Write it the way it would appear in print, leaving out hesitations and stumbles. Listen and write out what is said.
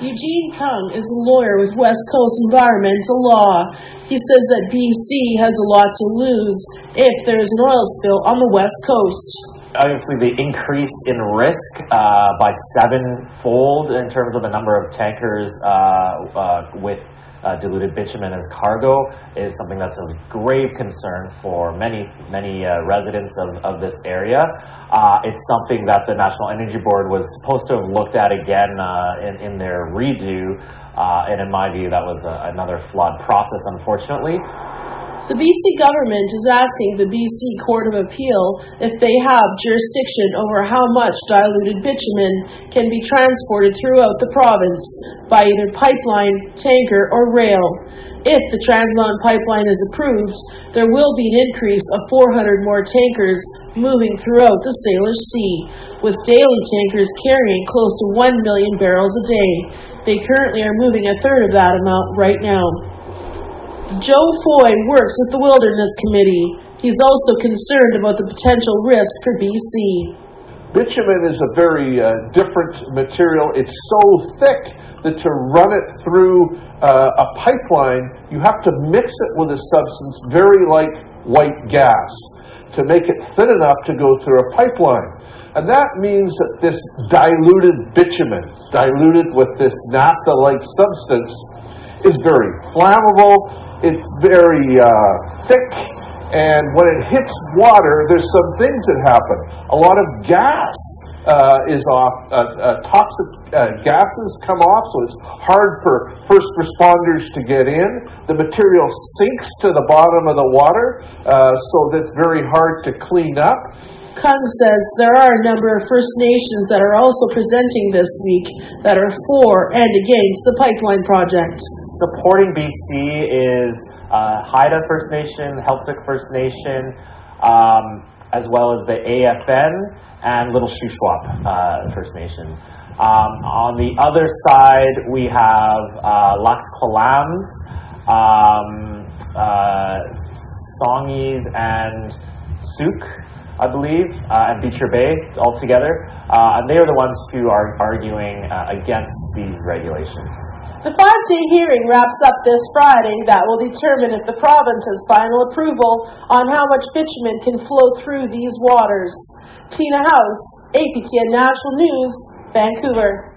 Eugene Kung is a lawyer with West Coast Environmental Law. He says that BC has a lot to lose if there is an oil spill on the West Coast. Obviously, the increase in risk by sevenfold in terms of the number of tankers with diluted bitumen as cargo is something that's of grave concern for many residents of this area. It's something that the National Energy Board was supposed to have looked at again in their redo, and in my view, that was another flawed process, unfortunately. The BC government is asking the BC Court of Appeal if they have jurisdiction over how much diluted bitumen can be transported throughout the province by either pipeline, tanker, or rail. If the Trans Mountain Pipeline is approved, there will be an increase of 400 more tankers moving throughout the Salish Sea, with daily tankers carrying close to 1 million barrels a day. They currently are moving a third of that amount right now. Joe Foy works with the Wilderness Committee. He's also concerned about the potential risk for BC. Bitumen is a very different material. It's so thick that to run it through a pipeline, you have to mix it with a substance very like white gas to make it thin enough to go through a pipeline. And that means that this diluted bitumen, diluted with this naphtha-like substance, is very flammable, it's very thick, and when it hits water, there's some things that happen. A lot of gas is off, toxic gases come off, so it's hard for first responders to get in. The material sinks to the bottom of the water, so that's very hard to clean up. Kung says there are a number of First Nations that are also presenting this week that are for and against the pipeline project. Supporting BC is Haida First Nation, Heiltsuk First Nation, as well as the AFN and Little Shuswap First Nation. On the other side, we have Lax Kw'alaams, Songhees, and Suk, I believe, and Beecher Bay all together. And they are the ones who are arguing against these regulations. The 5-day hearing wraps up this Friday. That will determine if the province has final approval on how much bitumen can flow through these waters. Tina House, APTN National News, Vancouver.